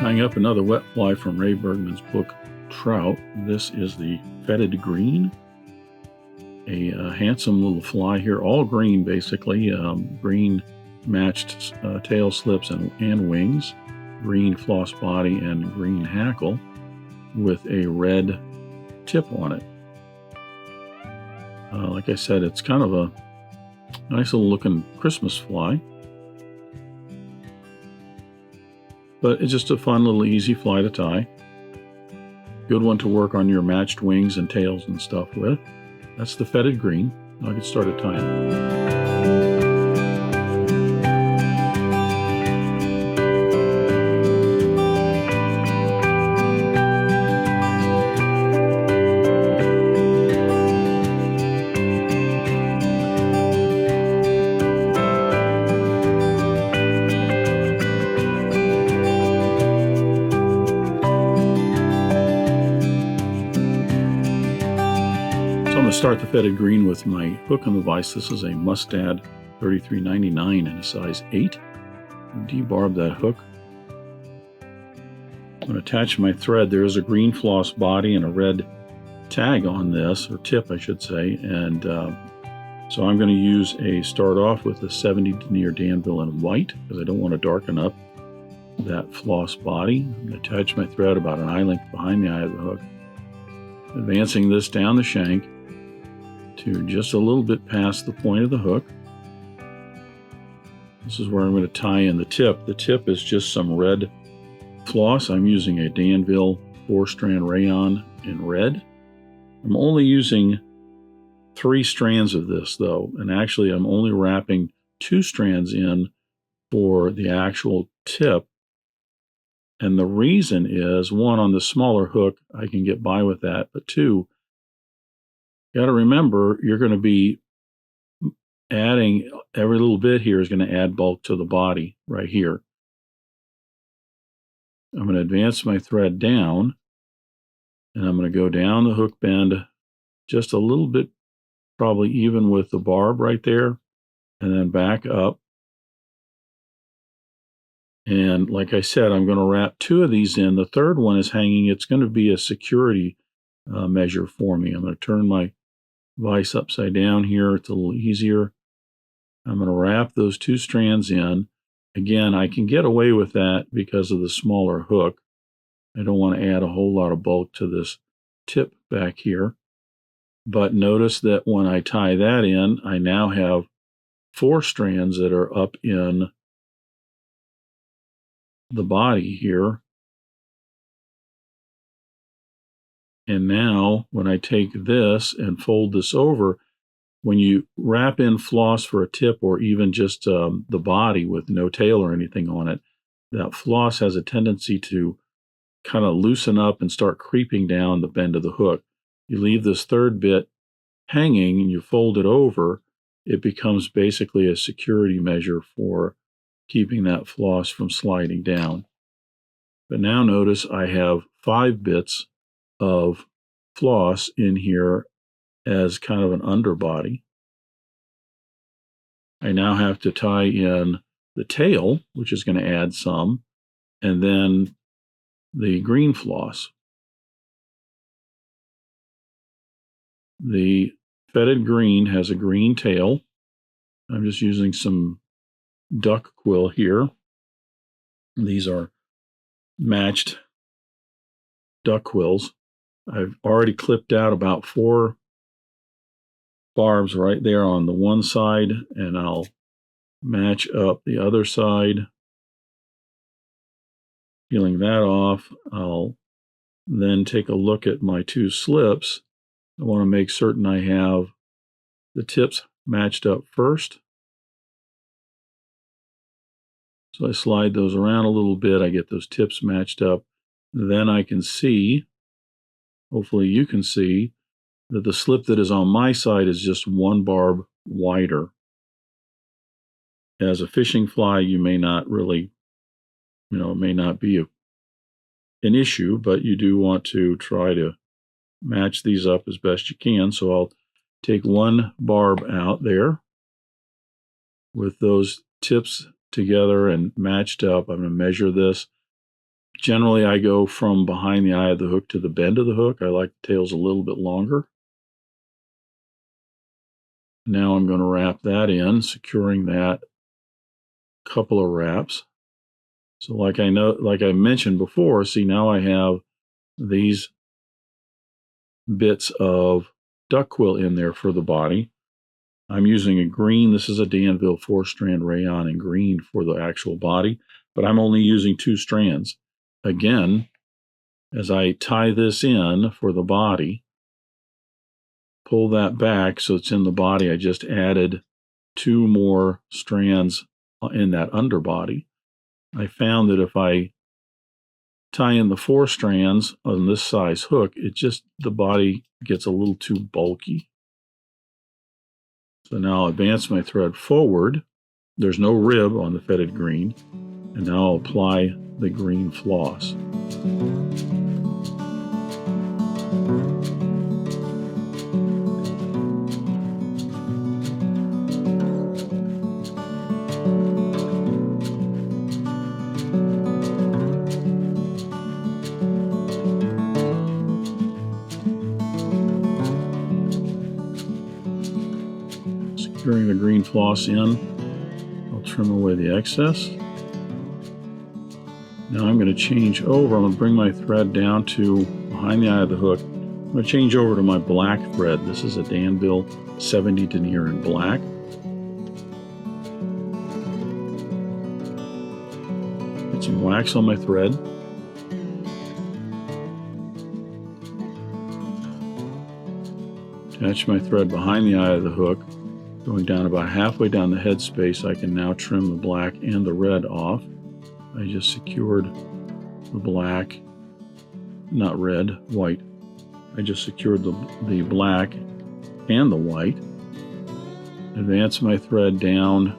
Tying up another wet fly from Ray Bergman's book, Trout. This is the Feted Green. A handsome little fly here, all green basically. Green matched tail slips and wings, green floss body, and green hackle with a red tip on it. Like I said, it's kind of a nice little looking Christmas fly. But it's just a fun little easy fly to tie. Good one to work on your matched wings and tails and stuff with. That's the Feted Green. I'll get started tying. I'm going to start the Feted Green with my hook on the vise. This is a Mustad 33.99 in a size 8. Debarb that hook. I'm going to attach my thread. There is a green floss body and a red tag on this, or tip I should say, and so I'm going to start off with a 70 denier Danville in white because I don't want to darken up that floss body. I'm going to attach my thread about an eye length behind the eye of the hook, advancing this down the shank to just a little bit past the point of the hook. This is where I'm going to tie in the tip. The tip is just some red floss. I'm using a Danville 4-strand rayon in red. I'm only using 3 strands of this though, and actually I'm only wrapping 2 strands in for the actual tip. And the reason is, 1, on the smaller hook I can get by with that, but 2, you got to remember, you're going to be adding, every little bit here is going to add bulk to the body right here. I'm going to advance my thread down, and I'm going to go down the hook bend just a little bit, probably even with the barb right there, and then back up. And like I said, I'm going to wrap 2 of these in. The third one is hanging. It's going to be a security measure for me. I'm going to turn my vise upside down here. It's a little easier. I'm going to wrap those 2 strands in. Again, I can get away with that because of the smaller hook. I don't want to add a whole lot of bulk to this tip back here. But notice that when I tie that in, I now have 4 strands that are up in the body here. And now when I take this and fold this over, when you wrap in floss for a tip or even just the body with no tail or anything on it, that floss has a tendency to kind of loosen up and start creeping down the bend of the hook. You leave this third bit hanging and you fold it over, it becomes basically a security measure for keeping that floss from sliding down. But now notice I have 5 bits of floss in here as kind of an underbody. I now have to tie in the tail, which is going to add some, and then the green floss. The Feted Green has a green tail. I'm just using some duck quill here. These are matched duck quills. I've already clipped out about 4 barbs right there on the one side, and I'll match up the other side. Peeling that off, I'll then take a look at my 2 slips. I want to make certain I have the tips matched up first. So I slide those around a little bit. I get those tips matched up. Then I can see, hopefully you can see, that the slip that is on my side is just 1 barb wider. As a fishing fly, you may not really, it may not be an issue, but you do want to try to match these up as best you can. So I'll take 1 barb out there with those tips together and matched up. I'm going to measure this Generally, I go from behind the eye of the hook to the bend of the hook. I like the tails a little bit longer. Now I'm going to wrap that in, securing that couple of wraps. So like I mentioned before, see, now I have these bits of duck quill in there for the body. I'm using a green. This is a Danville 4-strand rayon in green for the actual body, but I'm only using 2 strands. Again, as I tie this in for the body, pull that back so it's in the body. I just added 2 more strands in that underbody. I found that if I tie in the 4 strands on this size hook, the body gets a little too bulky. So now I'll advance my thread forward. There's no rib on the Feted Green. And now I'll apply the green floss. Securing the green floss in, I'll trim away the excess. Now I'm going to change over. I'm going to bring my thread down to behind the eye of the hook. I'm going to change over to my black thread. This is a Danville 70 denier in black. Get some wax on my thread. Attach my thread behind the eye of the hook. Going down about halfway down the head space, I can now trim the black and the red off. I just secured the black, not red, white. I just secured the black and the white. Advance my thread down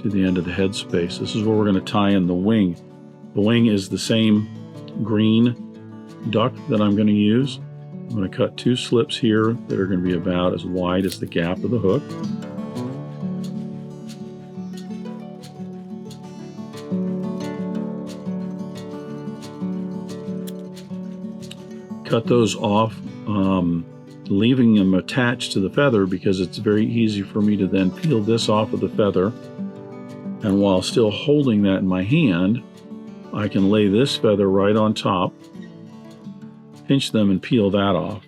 to the end of the head space. This is where we're going to tie in the wing. The wing is the same green duck that I'm going to use. I'm going to cut 2 slips here that are going to be about as wide as the gap of the hook. Cut those off, leaving them attached to the feather because it's very easy for me to then peel this off of the feather. And while still holding that in my hand, I can lay this feather right on top, pinch them and peel that off.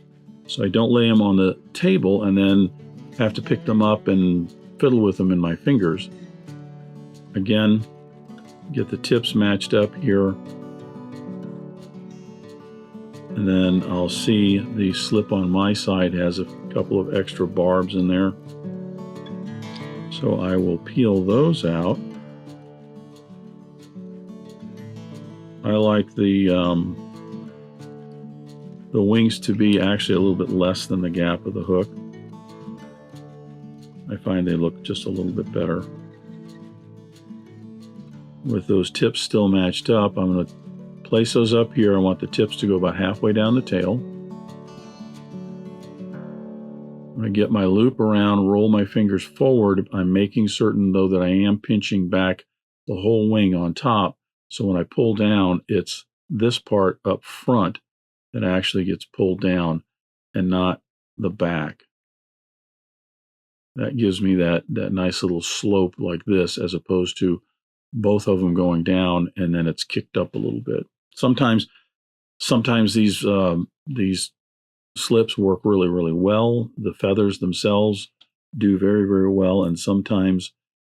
So I don't lay them on the table and then have to pick them up and fiddle with them in my fingers. Again, get the tips matched up here. And then I'll see the slip on my side has a couple of extra barbs in there. So I will peel those out. I like the wings to be actually a little bit less than the gap of the hook. I find they look just a little bit better. With those tips still matched up, I'm going to place those up here. I want the tips to go about halfway down the tail. I'm going to get my loop around, roll my fingers forward. I'm making certain, though, that I am pinching back the whole wing on top. So when I pull down, it's this part up front that actually gets pulled down and not the back. That gives me that nice little slope like this, as opposed to both of them going down and then it's kicked up a little bit. Sometimes these slips work really, really well. The feathers themselves do very, very well, and sometimes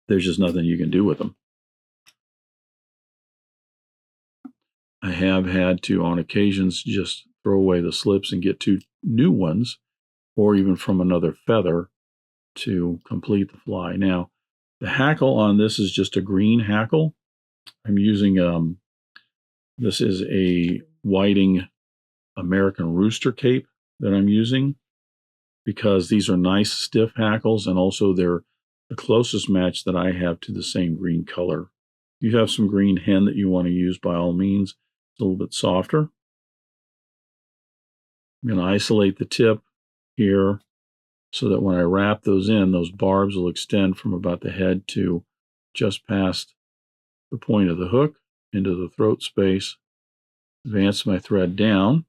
there's just nothing you can do with them. I have had to, on occasions, just throw away the slips and get 2 new ones, or even from another feather to complete the fly. Now, the hackle on this is just a green hackle. I'm using, this is a Whiting American Rooster cape that I'm using, because these are nice stiff hackles, and also they're the closest match that I have to the same green color. If you have some green hen that you want to use, by all means. It's a little bit softer. I'm going to isolate the tip here so that when I wrap those in, those barbs will extend from about the head to just past the point of the hook. into the throat space, advance my thread down,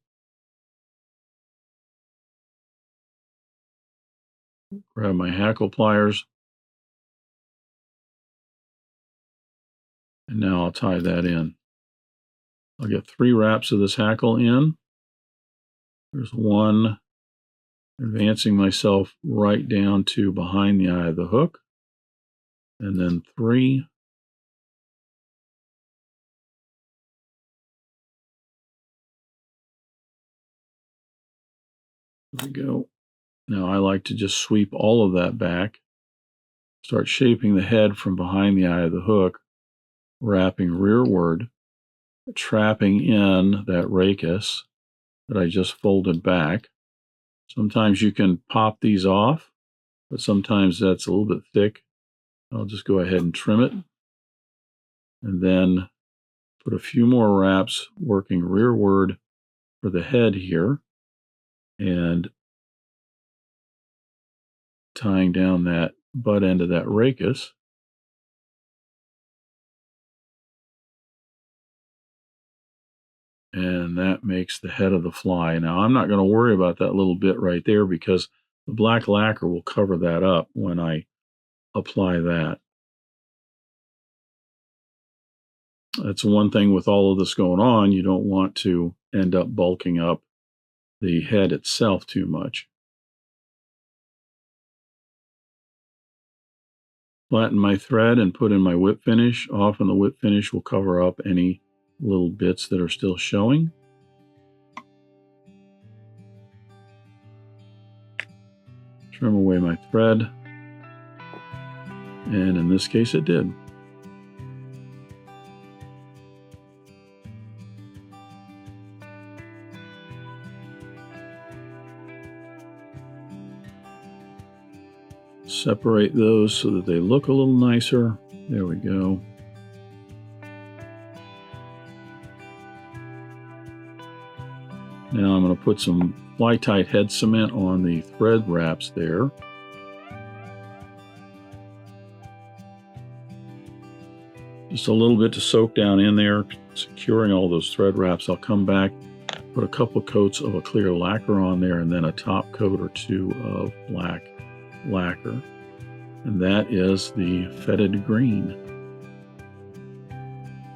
grab my hackle pliers, and now I'll tie that in. I'll get 3 wraps of this hackle in. There's 1, advancing myself right down to behind the eye of the hook, and then 3. There we go. Now I like to just sweep all of that back, start shaping the head from behind the eye of the hook, wrapping rearward, trapping in that rachis that I just folded back. Sometimes you can pop these off, but sometimes that's a little bit thick. I'll just go ahead and trim it, and then put a few more wraps working rearward for the head here, and tying down that butt end of that rachis. And that makes the head of the fly. Now, I'm not going to worry about that little bit right there because the black lacquer will cover that up when I apply that. That's one thing with all of this going on. You don't want to end up bulking up the head itself too much. Flatten my thread and put in my whip finish. Often the whip finish will cover up any little bits that are still showing. Trim away my thread, and in this case it did. Separate those so that they look a little nicer. There we go. Now I'm going to put some fly-tight head cement on the thread wraps there. Just a little bit to soak down in there, securing all those thread wraps. I'll come back, put a couple coats of a clear lacquer on there, and then a top coat or 2 of black lacquer. And that is the Feted Green.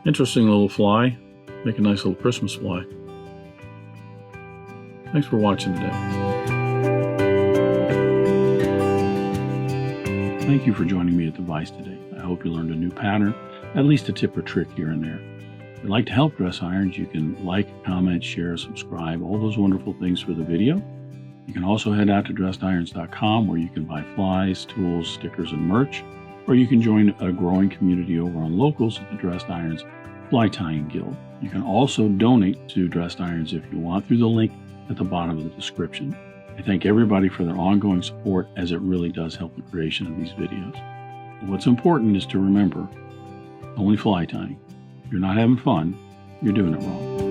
Interesting little fly. Make a nice little Christmas fly. Thanks for watching today. Thank you for joining me at the Vise today. I hope you learned a new pattern, at least a tip or trick here and there. If you'd like to help Dress Irons, you can like, comment, share, subscribe, all those wonderful things for the video. You can also head out to dressedirons.com where you can buy flies, tools, stickers, and merch, or you can join a growing community over on Locals at the Dressed Irons Fly Tying Guild. You can also donate to Dressed Irons if you want through the link at the bottom of the description. I thank everybody for their ongoing support, as it really does help the creation of these videos. But what's important is to remember, only fly tying. If you're not having fun, you're doing it wrong.